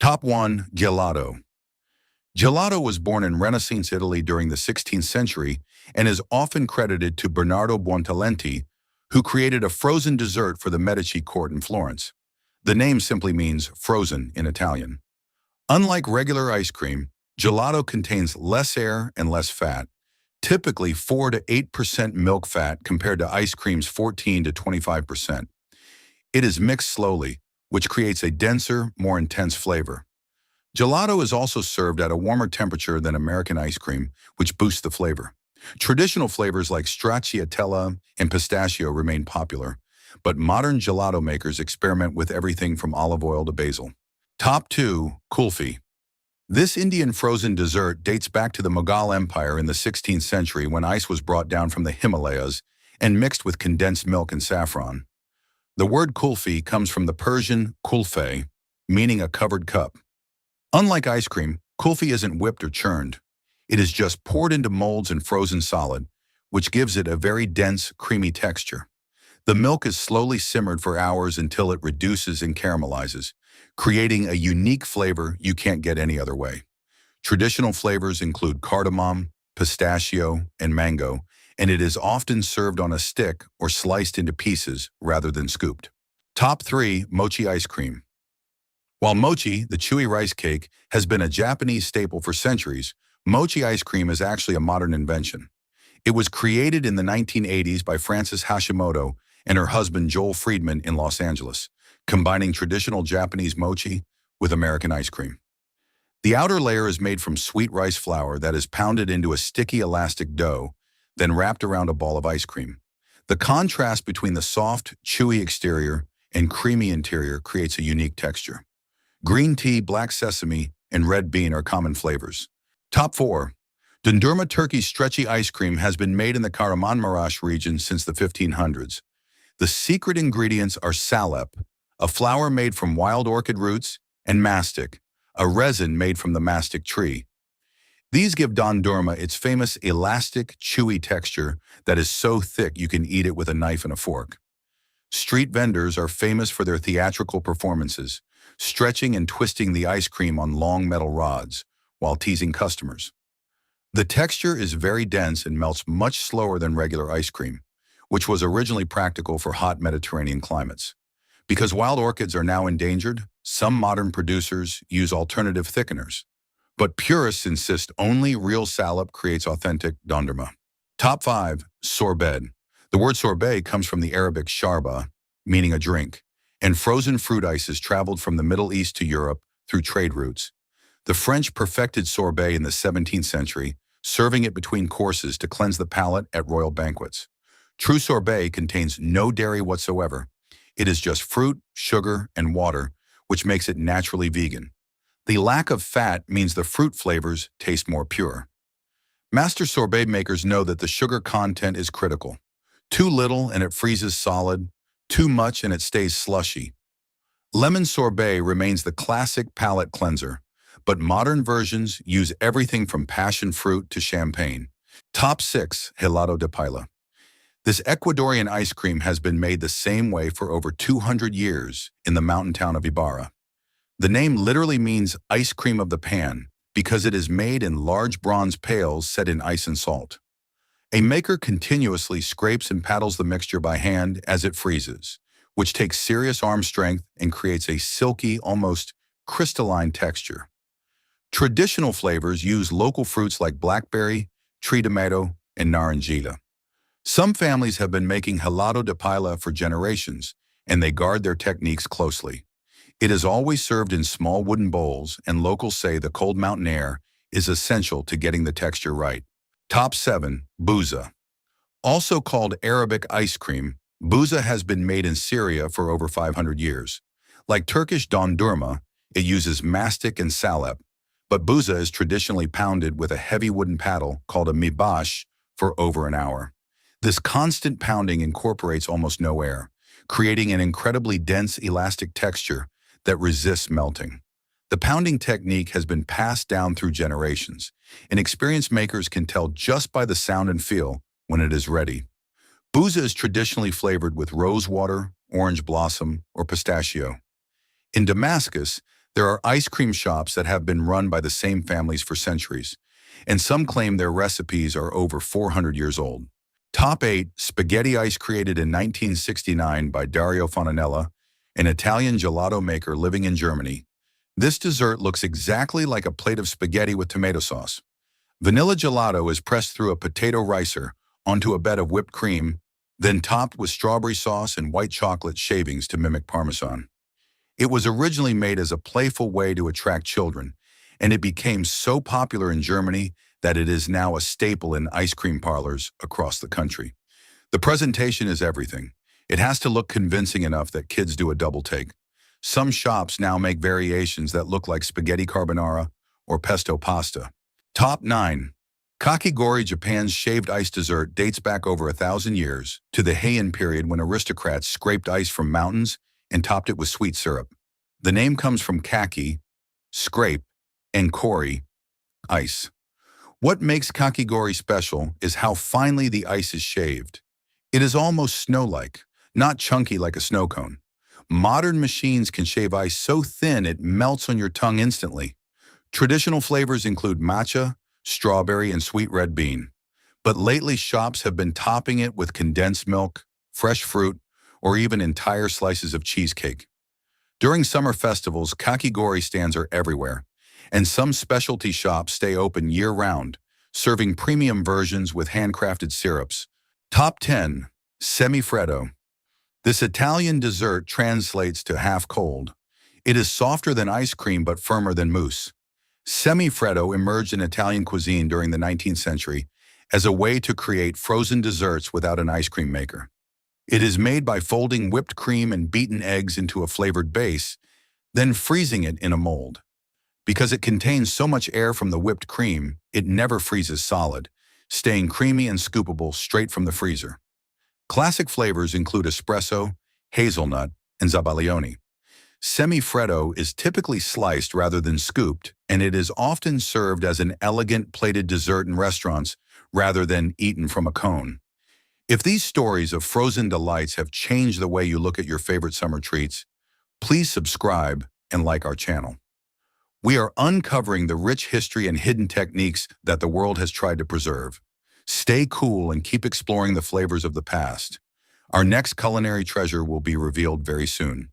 Top 1. Gelato. Gelato was born in Renaissance Italy during the 16th century and is often credited to Bernardo Buontalenti, who created a frozen dessert for the Medici court in Florence. The name simply means frozen in Italian. Unlike regular ice cream, gelato contains less air and less fat, typically 4 to 8% milk fat compared to ice cream's 14 to 25%. It is mixed slowly, which creates a denser, more intense flavor. Gelato is also served at a warmer temperature than American ice cream, which boosts the flavor. Traditional flavors like stracciatella and pistachio remain popular, but modern gelato makers experiment with everything from olive oil to basil. Top 2. Kulfi. This Indian frozen dessert dates back to the Mughal Empire in the 16th century when ice was brought down from the Himalayas and mixed with condensed milk and saffron. The word kulfi comes from the Persian kulfe, meaning a covered cup. Unlike ice cream, kulfi isn't whipped or churned. It is just poured into molds and frozen solid, which gives it a very dense, creamy texture. The milk is slowly simmered for hours until it reduces and caramelizes, creating a unique flavor you can't get any other way. Traditional flavors include cardamom, pistachio, and mango, and it is often served on a stick or sliced into pieces rather than scooped. Top 3. Mochi ice cream. While mochi, the chewy rice cake, has been a Japanese staple for centuries, mochi ice cream is actually a modern invention. It was created in the 1980s by Frances Hashimoto and her husband Joel Friedman in Los Angeles, combining traditional Japanese mochi with American ice cream. The outer layer is made from sweet rice flour that is pounded into a sticky elastic dough, then wrapped around a ball of ice cream. The contrast between the soft, chewy exterior and creamy interior creates a unique texture. Green tea, black sesame, and red bean are common flavors. Top 4. Dondurma Turkey stretchy ice cream has been made in the Kahramanmaraş region since the 1500s. The secret ingredients are salep, a flour made from wild orchid roots, and mastic, a resin made from the mastic tree. These give dondurma its famous elastic, chewy texture that is so thick you can eat it with a knife and a fork. Street vendors are famous for their theatrical performances, stretching and twisting the ice cream on long metal rods while teasing customers. The texture is very dense and melts much slower than regular ice cream, which was originally practical for hot Mediterranean climates. Because wild orchids are now endangered, some modern producers use alternative thickeners. But purists insist only real salep creates authentic dondurma. Top 5. Sorbet. The word sorbet comes from the Arabic sharba, meaning a drink, and frozen fruit ices traveled from the Middle East to Europe through trade routes. The French perfected sorbet in the 17th century, serving it between courses to cleanse the palate at royal banquets. True sorbet contains no dairy whatsoever. It is just fruit, sugar, and water, which makes it naturally vegan. The lack of fat means the fruit flavors taste more pure. Master sorbet makers know that the sugar content is critical. Too little and it freezes solid, too much and it stays slushy. Lemon sorbet remains the classic palate cleanser, but modern versions use everything from passion fruit to champagne. Top 6. Gelato de paila. This Ecuadorian ice cream has been made the same way for over 200 years in the mountain town of Ibarra. The name literally means ice cream of the pan because it is made in large bronze pails set in ice and salt. A maker continuously scrapes and paddles the mixture by hand as it freezes, which takes serious arm strength and creates a silky, almost crystalline texture. Traditional flavors use local fruits like blackberry, tree tomato, and naranjita. Some families have been making gelato de paila for generations, and they guard their techniques closely. It is always served in small wooden bowls, and locals say the cold mountain air is essential to getting the texture right. Top 7. Buza. Also called Arabic ice cream, buza has been made in Syria for over 500 years. Like Turkish dondurma, it uses mastic and salep, but buza is traditionally pounded with a heavy wooden paddle called a mibash for over an hour. This constant pounding incorporates almost no air, creating an incredibly dense, elastic texture that resists melting. The pounding technique has been passed down through generations, and experienced makers can tell just by the sound and feel when it is ready. Buza is traditionally flavored with rose water, orange blossom, or pistachio. In Damascus, There are ice cream shops that have been run by the same families for centuries, and some claim their recipes are over 400 years old. Top 8 Spaghetti ice created in 1969 by Dario Fontanella, an Italian gelato maker living in Germany. This dessert looks exactly like a plate of spaghetti with tomato sauce. Vanilla gelato is pressed through a potato ricer onto a bed of whipped cream, then topped with strawberry sauce and white chocolate shavings to mimic Parmesan. It was originally made as a playful way to attract children, and it became so popular in Germany that it is now a staple in ice cream parlors across the country. The presentation is everything. It has to look convincing enough that kids do a double take. Some shops now make variations that look like spaghetti carbonara or pesto pasta. Top 9. Kakigori, Japan's shaved ice dessert, dates back over 1,000 years to the Heian period when aristocrats scraped ice from mountains and topped it with sweet syrup. The name comes from kaki, scrape, and kori, ice. What makes kakigori special is how finely the ice is shaved. It is almost snow-like, not chunky like a snow cone. Modern machines can shave ice so thin it melts on your tongue instantly. Traditional flavors include matcha, strawberry, and sweet red bean. But lately, shops have been topping it with condensed milk, fresh fruit, or even entire slices of cheesecake. During summer festivals, kakigori stands are everywhere, and some specialty shops stay open year-round, serving premium versions with handcrafted syrups. Top 10. Semifreddo. This Italian dessert translates to half-cold. It is softer than ice cream but firmer than mousse. Semifreddo emerged in Italian cuisine during the 19th century as a way to create frozen desserts without an ice cream maker. It is made by folding whipped cream and beaten eggs into a flavored base, then freezing it in a mold. Because it contains so much air from the whipped cream, it never freezes solid, staying creamy and scoopable straight from the freezer. Classic flavors include espresso, hazelnut, and zabaione. Semifreddo is typically sliced rather than scooped, and it is often served as an elegant plated dessert in restaurants rather than eaten from a cone. If these stories of frozen delights have changed the way you look at your favorite summer treats, please subscribe and like our channel. We are uncovering the rich history and hidden techniques that the world has tried to preserve. Stay cool and keep exploring the flavors of the past. Our next culinary treasure will be revealed very soon.